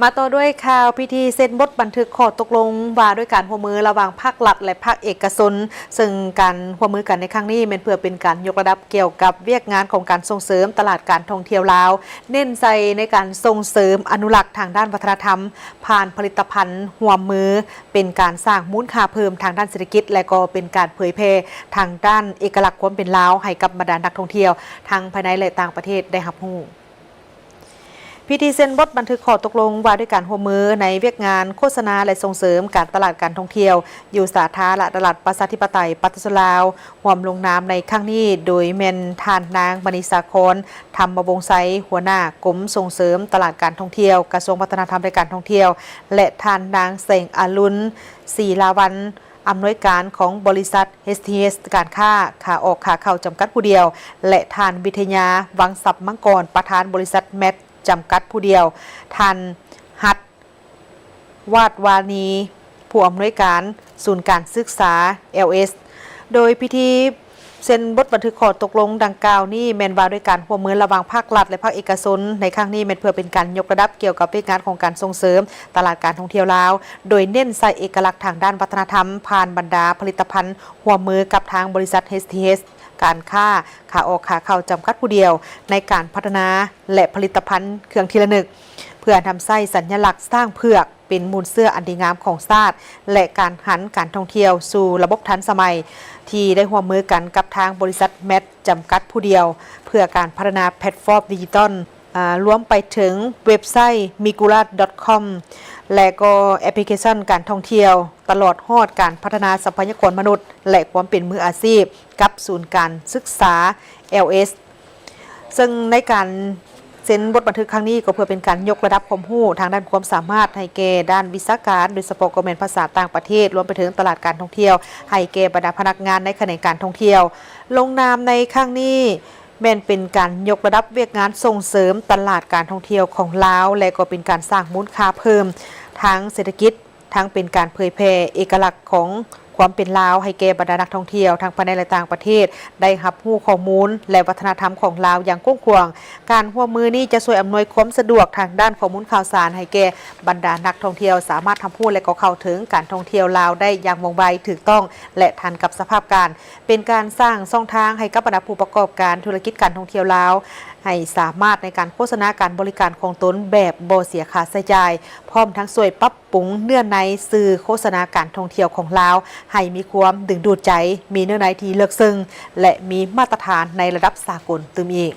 มาต่อด้วยข่าวพิธีเซ็นบทบันทึกข้อตกลงว่าด้วยการร่วมมือระหว่างภาครัฐและภาคเอกชนซึ่งการร่วมมือกันในครั้งนี้เป็นเพื่อเป็นการยกระดับเกี่ยวกับเวียกงานของการส่งเสริมตลาดการท่องเที่ยวลาวเน้นใส่ในการส่งเสริมอนุรักษ์ทางด้านวัฒนธรรมผ่านผลิตภัณฑ์ร่วมมือเป็นการสร้างมูลค่าเพิ่มทางด้านเศรษฐกิจและก็เป็นการเผยแพร่ทางด้านเอกลักษณ์ความเป็นลาวให้กับบรรดานักท่องเที่ยวทั้งภายในและต่างประเทศได้รับรู้พิธีเซ็นบทบันทึกข้อตกลงว่าด้วยการร่วมมือในเวียกงานโฆษณาและส่งเสริมการตลาดการท่องเที่ยวอยู่สาธารณตลาดประชาธิปไตยปฏิรูปลาวร่วมลงนามในครั้งนี้โดยแม่นท่านนางมณีสาครธรรมวงศ์ไซหัวหน้ากรมส่งเสริมตลาดการท่องเที่ยวกระทรวงวัฒนธรรมและการท่องเที่ยวและท่านนางเสงอรุณศรีลาวันอำนวยการของบริษัท STS การค้าขาออกขาเข้าจำกัดผู้เดียวและท่านวิทยาวังศัพท์มังกรประธานบริษัทแมทจำกัดผู้เดียวท่านหัดวาดวานีผู้อำนวยการศูนย์การศึกษา LS โดยพิธีเซ็นบทบันทึกข้อตกลงดังกล่าวนี้แม่นว่าด้วยการร่วมมือระหว่างภาครัฐและภาคเอกชนในครั้งนี้แม่นเพื่อเป็นการยกระดับเกี่ยวกับเรื่องงานของการส่งเสริมตลาดการท่องเที่ยวลาวโดยเน้นใส่เอกลักษณ์ทางด้านวัฒนธรรมผ่านบรรดาผลิตภัณฑ์ร่วมมือกับทางบริษัท STSการค้าขาออกขาเข้าจำกัดผู้เดียวในการพัฒนาและผลิตภัณฑ์เครื่องทีละนึกเพื่อทำไส้สัญลักษณ์สร้างเผือกเป็นมูลเสื้ออันดีงามของชาติและการหันการท่องเที่ยวสู่ระบบทันสมัยที่ได้ร่วมมือกันกับทางบริษัทแมทจำกัดผู้เดียวเพื่อการพัฒนาแพลตฟอร์มดิจิตอลรวมไปถึงเว็บไซต์ migura.com และก็แอปพลิเคชันการท่องเที่ยวตลอดฮอดการพัฒนาทรัพยากรมนุษย์และความเป็นมืออาชีพกับศูนย์การศึกษา LS ซึ่งในการเซ็นบทบันทึกครั้งนี้ก็เพื่อเป็นการยกระดับความรู้ทางด้านความสามารถให้แก่ด้านวิชาการโดยเฉพาะก็เป็นภาษาต่างประเทศรวมไปถึงตลาดการท่องเที่ยวให้แก่บรรดาพนักงานในแขนงการท่องเที่ยวลงนามในครั้งนี้แม่นเป็นการยกระดับเวียกงานส่งเสริมตลาดการท่องเที่ยวของลาวและก็เป็นการสร้างมูลค่าเพิ่มทางเศรษฐกิจทั้งเป็นการเผยแพร่เอกลักษณ์ของความเป็นลาวให้แก่บรรดานักท่องเที่ยวทั้งภายในและต่างประเทศได้รับรู้ข้อมูลและวัฒนธรรมของลาวอย่างกว้างขวางการร่วมมือนี้จะช่วยอำนวยความสะดวกทางด้านข้อมูลข่าวสารให้แก่บรรดานักท่องเที่ยวสามารถทำพูดและก็เข้าถึงการท่องเที่ยวลาวได้อย่างว่องไวถูกต้องและทันกับสภาพการเป็นการสร้างช่องทางให้กับบรรดาผู้ประกอบการธุรกิจการท่องเที่ยวลาวให้สามารถในการโฆษณาการบริการของตนแบบบ่เสียค่าใช้จ่ายพร้อมทั้งช่วยปรับปรุงเนื้อในสื่อโฆษณาการท่องเที่ยวของลาวให้มีความดึงดูดใจมีเนื้อในที่เลิกซึ้งและมีมาตรฐานในระดับสากลตึมอีก